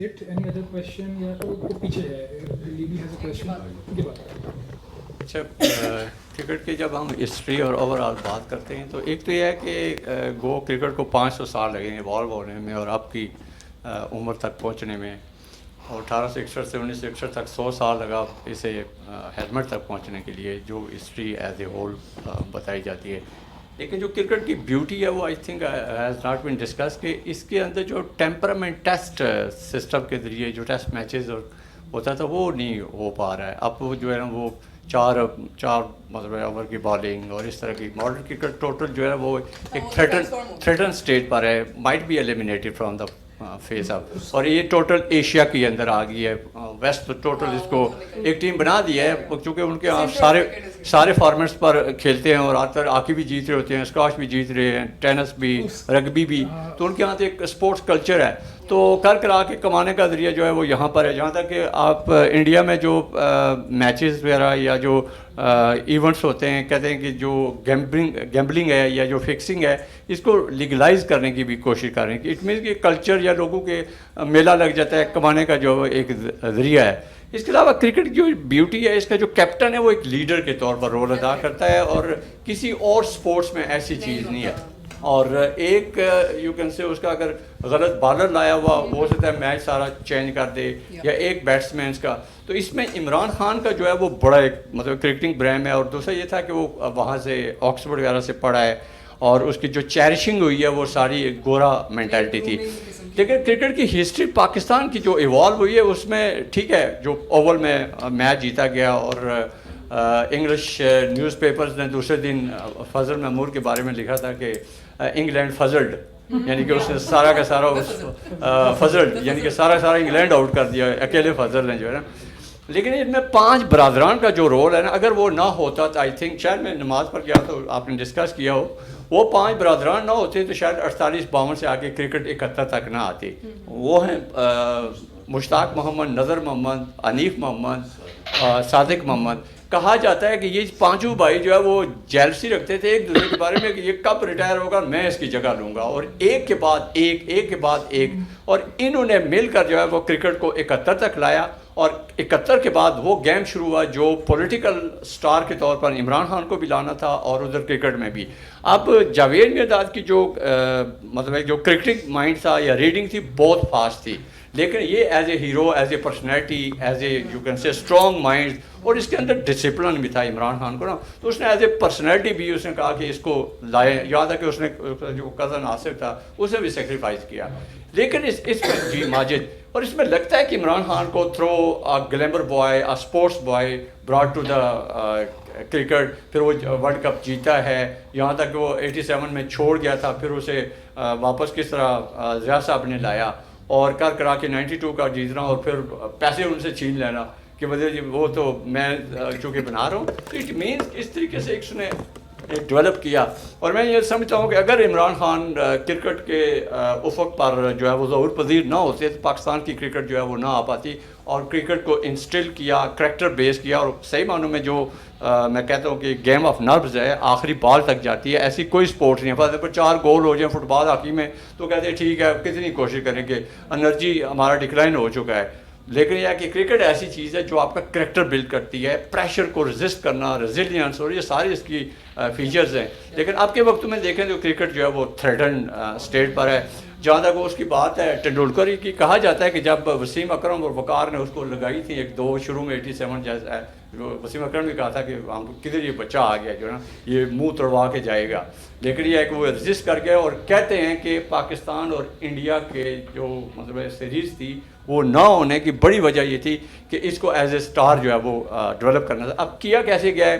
Any other question? या तो पीछे है, Libby has a question. उनके बाद. अच्छा, क्रिकेट की जब हम हिस्ट्री और ओवरऑल बात करते हैं तो एक तो ये है कि गो क्रिकेट को 500 साल लगे इवॉल्व होने में और आपकी उम्र तक पहुंचने में, और 1861 से 1961 तक 100 साल लगा इसे हेलमेट तक पहुंचने के लिए, जो हिस्ट्री एज ए होल बताई जाती है. लेकिन जो क्रिकेट की ब्यूटी है वो I think has not been discuss कि इसके अंदर जो टेम्परामेंट टेस्ट सिस्टम के ज़रिए जो टेस्ट मैचेस होता था वो नहीं हो पा रहा है. अब वो जो है ना वो चार मतलब ओवर की बॉलिंग और इस तरह की मॉडर्न क्रिकेट टोटल जो है वो एक थ्रेटन स्टेज पर है, might be eliminated from the face up. और ये टोटल एशिया के अंदर आ गई है. वेस्ट तो टोटल इसको एक टीम बना दी है, क्योंकि उनके यहाँ सारे फॉर्मेट्स पर खेलते हैं और आकर हॉकी भी जीत रहे होते हैं, स्क्वाश भी जीत रहे हैं, टेनिस भी, रग्बी भी. तो उनके यहाँ तो एक स्पोर्ट्स कल्चर है. तो कर करा के कमाने का ज़रिया जो है वो यहाँ पर है. जहाँ तक कि आप इंडिया में जो मैचेस वगैरह या जो इवेंट्स होते हैं, कहते हैं कि जो गैम्बलिंग है या जो फिक्सिंग है इसको लीगलाइज करने की भी कोशिश कर रहे हैं. कि इट मीन्स कि कल्चर या लोगों के मेला लग जाता है, कमाने का जो एक ज़रिया है. इसके अलावा क्रिकेट की जो ब्यूटी है, इसका जो कैप्टन है वो एक लीडर के तौर पर रोल अदा करता है और किसी और स्पोर्ट्स में ऐसी चीज़ नहीं है. और एक यू कैन से उसका अगर गलत बॉलर लाया हुआ हो सकता है मैच सारा चेंज कर दे, या एक बैट्समैन का. तो इसमें इमरान खान का जो है वो बड़ा एक मतलब क्रिकेटिंग ब्रेन है. और दूसरा ये था कि वो वहाँ से ऑक्सफोर्ड वगैरह से पढ़ा है और उसकी जो चेरिशिंग हुई है वो सारी एक गोरा मेंटालिटी थी. लेकिन क्रिकेट की हिस्ट्री पाकिस्तान की जो इवॉल्व हुई है उसमें ठीक है, जो ओवल में मैच जीता गया और इंग्लिश न्यूज़पेपर्स ने दूसरे दिन फजल महमूद के बारे में लिखा था कि इंग्लैंड फजल्ड, यानी कि उसने सारा का सारा फजल्ड यानी कि सारा इंग्लैंड आउट कर दिया, अकेले फजल ने जो है ना. लेकिन इनमें 5 बरादरान का जो रोल है ना, अगर वो ना होता तो आई थिंक, शायद मैं नमाज पर गया तो आपने डिस्कस किया हो, वो 5 बरादरान ना होते तो शायद 48-52 से आके क्रिकेट 71 तक ना आती. वो हैं मुश्ताक मोहम्मद, नज़र मोहम्मद, अनीफ मोहम्मद, सादिक मोहम्मद. कहा जाता है कि ये 5 भाई जो है वो जेलसी रखते थे एक दूसरे के बारे में कि ये कब रिटायर होगा, मैं इसकी जगह लूँगा. और एक के बाद एक और इन्होंने मिलकर जो है वो क्रिकेट को 71 तक लाया. और 71 के बाद वो गेम शुरू हुआ जो पॉलिटिकल स्टार के तौर पर इमरान खान को भी लाना था और उधर क्रिकेट में भी. अब जावेद मिर्ज़ाद की जो मतलब जो क्रिकेटिंग माइंड था या रीडिंग थी बहुत फास्ट थी. लेकिन ये as a hero, as a personality, as a you can say strong mind, और इसके अंदर डिसिप्लिन भी था इमरान खान को ना. तो उसने एज ए पर्सनैलिटी भी उसने कहा कि इसको लाए. याद है कि उसने जो कज़न आसिफ था उसे भी सेक्रीफाइस किया. लेकिन इसमें जी माजिद, और इसमें लगता है कि इमरान खान को throw a glamour boy, a sports boy brought to the cricket. फिर वो वर्ल्ड कप जीता है, यहाँ तक वो 87 में छोड़ गया था, फिर उसे वापस किस तरह ज़िया साहब ने लाया और कर करा के 92 का जीतना और फिर पैसे उनसे छीन लेना कि मतलब वो तो मैं चूँकि बना रहा हूँ. तो इट मीन्स इस तरीके से उसने डेवलप किया. और मैं ये समझता हूँ कि अगर इमरान खान क्रिकेट के उफक पर जो है वो ज़रूर पजीर ना होते तो पाकिस्तान की क्रिकेट जो है वो ना आ पाती. और क्रिकेट को इंस्टिल किया, करैक्टर बेस किया, और सही मानों में जो मैं कहता हूँ कि गेम ऑफ नर्व्स है, आखिरी बॉल तक जाती है. ऐसी कोई स्पोर्ट्स नहीं है. फॉर एग्जाम्पल 4 गोल हो जाए फुटबॉल हॉकी में तो कहते हैं ठीक है कितनी कोशिश करेंगे, एनर्जी हमारा डिक्लाइन हो चुका है. लेकिन यह कि क्रिकेट ऐसी चीज़ है जो आपका करैक्टर बिल्ड करती है, प्रेशर को रेजिस्ट करना, रेजिलियंस, और ये सारी इसकी फीचर्स हैं. लेकिन अब के वक्त में देखें तो क्रिकेट जो है वो थ्रेटन स्टेट पर है. जहाँ तक उसकी बात है तेंदुलकर की, कहा जाता है कि जब वसीम अकरम और वकार ने उसको लगाई थी 1-2 शुरू में 87 जैसा है, वसीम अकरम ने कहा था कि हम किधर ये बच्चा आ गया जो है ना ये मुंह तोड़वा के जाएगा. लेकिन ये है कि वो रजिस्ट कर गया. और कहते हैं कि पाकिस्तान और इंडिया के जो मतलब सीरीज़ थी वो ना होने की बड़ी वजह ये थी कि इसको एज ए स्टार जो है वो डेवलप करना था. अब किया कैसे गया है,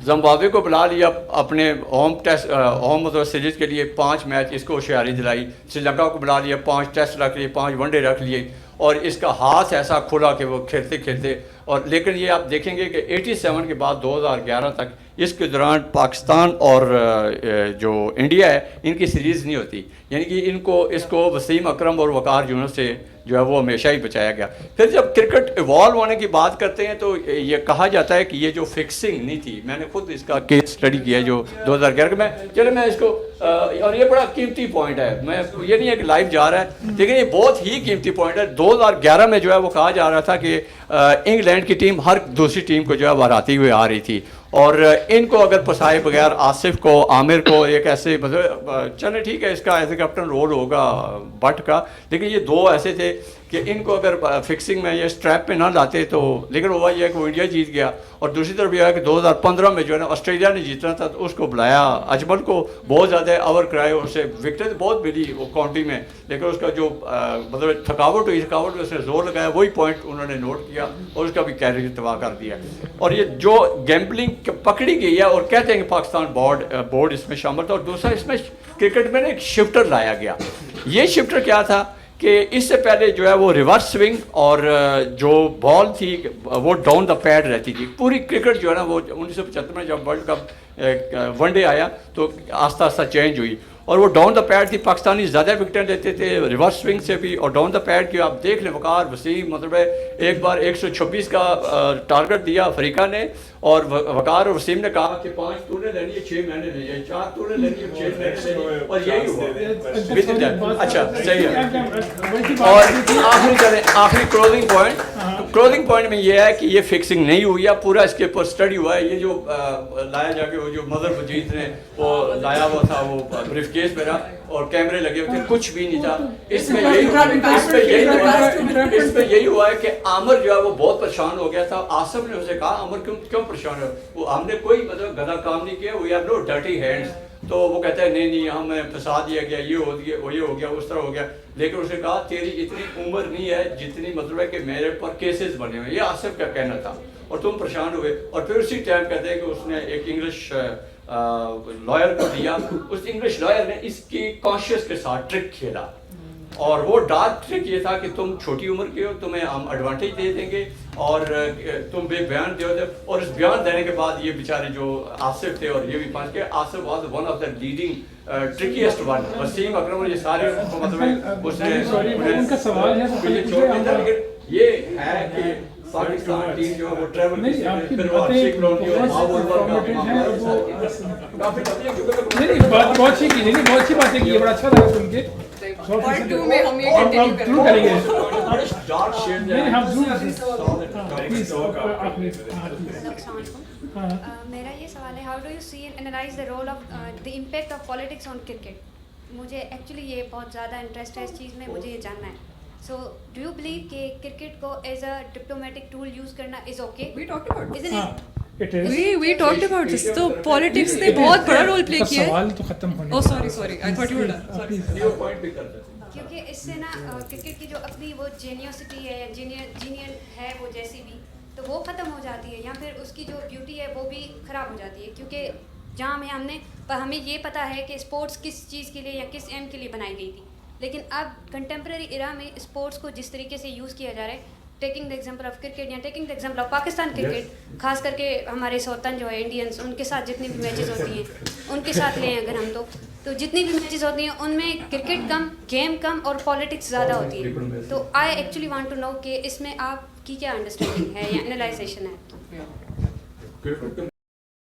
जिम्बाब्वे को बुला लिया अपने होम टेस्ट होम मतलब सीरीज़ के लिए 5 मैच इसको होशियारी दिलाई. श्रीलंका को बुला लिया, 5 टेस्ट रख लिए, 5 वनडे रख लिए, और इसका हाथ ऐसा खुला कि वो खेलते खेलते اور لیکن یہ آپ دیکھیں گے کہ 87 کے بعد 2011 تک اس کے دوران پاکستان اور جو انڈیا ہے ان کی سیریز نہیں ہوتی، یعنی کہ اس کو وسیم اکرم اور وقار یونس سے جو ہے وہ ہمیشہ ہی بچایا گیا. پھر جب کرکٹ ایوالو ہونے کی بات کرتے ہیں تو یہ کہا جاتا ہے کہ یہ جو فکسنگ نہیں تھی، میں نے خود اس کا کیس اسٹڈی کیا ہے جو 2011 میں میں اس کو اور یہ بڑا قیمتی پوائنٹ ہے، میں یہ نہیں ہے کہ لائیو جا رہا ہے لیکن یہ بہت ہی قیمتی پوائنٹ ہے. 2011 میں جو ہے وہ کہا جا رہا تھا کہ انگلینڈ کی ٹیم ہر دوسری ٹیم کو جو ہے وہ ہراتی ہوئے آ رہی تھی، اور ان کو اگر پسائے بغیر آصف کو، عامر کو ایک ایسے مطلب چلے ٹھیک ہے اس کا ایز اے کیپٹن رول ہوگا بٹ کا، لیکن یہ دو ایسے تھے کہ ان کو اگر فکسنگ میں یہ اسٹریپ پہ نہ لاتے تو، لیکن ہوا یہ ہے کہ وہ انڈیا جیت گیا. اور دوسری طرف یہ ہے کہ 2015 میں جو ہے نا آسٹریلیا نے جیتنا تھا تو اس کو بلایا، اجمل کو بہت زیادہ اوور کرائے، اور اسے وکٹیں بہت ملی وہ کاؤنٹی میں، لیکن اس کا جو مطلب تھکاوٹ ہوئی، تھکاوٹ میں اس نے زور لگایا، وہی پوائنٹ انہوں نے نوٹ کیا اور اس کا بھی کیریئر تباہ کر دیا. اور یہ جو گیمبلنگ پکڑی گئی ہے اور کہتے ہیں کہ پاکستان بورڈ اس میں شامل تھا. اور دوسرا اس میں کرکٹ میں ایک شفٹر لایا گیا. یہ شفٹر کیا تھا کہ اس سے پہلے جو ہے وہ ریورس سوئنگ اور جو بال تھی وہ ڈاؤن دا پیڈ رہتی تھی. پوری کرکٹ جو ہے نا وہ 1975 میں جب ورلڈ کپ ون ڈے آیا تو آہستہ آہستہ چینج ہوئی اور وہ ڈاؤن دا پیڈ تھی. پاکستانی زیادہ وکٹیں لیتے تھے ریورس سوئنگ سے بھی اور ڈاؤن دا پیڈ کی. آپ دیکھ لیں وقار، وسیم، مطلب ہے ایک بار 126 کا ٹارگٹ دیا افریقہ نے اور وقار اور وسیم نے کہا کہ 5 تو نے لینی ہے 6 میں نے لینی ہے، 4 تو نے لینی ہے 6 میں نے لینی ہے، اور یہی ہوا. اچھا صحیح ہے. اور آخری کلوزنگ پوائنٹ میں یہ ہے کہ یہ فکسنگ نہیں ہوئی ہے، پورا اس کے اوپر اسٹڈی ہوا ہے. یہ جو لایا جا کے وہ جو مظہر مجید نے وہ لایا ہوا تھا وہ بریف کیس میرا اور کیمرے لگے ہوئے تھے، کچھ بھی نہیں تھا. اس میں یہی ہوا ہے کہ عامر جو ہے وہ بہت پریشان ہو گیا تھا. آصف نے اسے کہا عامر کیوں پریشان ہے، وہ ہم نے کوئی مطلب گدا کام نہیں کیا، we have no dirty hands. تو وہ کہتا ہے نہیں ہمیں پھنسا دیا گیا، یہ ہو گیا، وہ یہ ہو گیا، اس طرح ہو گیا. لیکن اس نے کہا تیری اتنی عمر نہیں ہے جتنی مطلب ہے کہ میرے پر کیسز بنے ہوئے. یہ آصف کا کہنا تھا اور تم پریشان ہوئے. اور پھر اسی ٹائم کہتے ہیں کہ اس نے ایک انگلش لائر کو دیا، اس انگلش لائر نے اس کی کانشیس کے ساتھ ٹرک کھیلا اور وہ ڈارک ٹرک یہ تھا کہ تم چھوٹی عمر کے ہو، تمہیں ہم ایڈوانٹیج دے دیں گے اور تم بے بیان دے. اور اس بیان دینے کے بعد یہ بیچارے جو آصف تھے اور یہ بھی پہنچ گئے. Asif was one of the leading trickiest one. Wasim Akram اور یہ سارے مطلب اس نے ان کا سوال ہے لیکن یہ ہے کہ پاکستان ٹیم جو ہے وہ ٹریول نہیں بہت اچھی باتیں کی، بڑا اچھا لگا سن کے. میرا یہ سوال ہے، how do you see and analyse the role of the impact of politics on cricket. مجھے ایکچولی یہ بہت زیادہ انٹرسٹ ہے اس چیز میں، مجھے یہ جاننا ہے. سو ڈو یو بلیو کہ کرکٹ کو as a diplomatic tool use کرنا is okay? We talked about this. We talked about this. تو پالیٹکس نے بہت بڑا رول پلے کیا ہے. سوال تو ختم ہونے. Oh sorry I thought you were done. Sorry. کیونکہ اس سے نا کرکٹ کی جو اپنی وہ جینیوسٹی ہے یا جینیئر ہے وہ جیسی بھی تو وہ ختم ہو جاتی ہے، یا پھر اس کی جو بیوٹی ہے وہ بھی خراب ہو جاتی ہے. کیونکہ جہاں ہمیں یہ پتہ ہے کہ اسپورٹس کس چیز کے لیے یا کس ایم کے لیے بنائی گئی تھی، لیکن اب کنٹمپریری ایرا میں اسپورٹس کو جس طریقے سے یوز کیا جا رہا ہے، taking the example of cricket یا taking the example of Pakistan cricket, خاص کر کے ہمارے سوتن جو ہے انڈینس، ان کے ساتھ جتنی بھی میچز ہوتی ہیں ان کے ساتھ لیں اگر ہم تو جتنی بھی میچز ہوتی ہیں ان میں کرکٹ کم، گیم کم اور پالیٹکس زیادہ ہوتی ہے. تو I actually want to know کہ اس میں آپ کی کیا انڈرسٹینڈنگ ہے یا انالائزیشن ہے.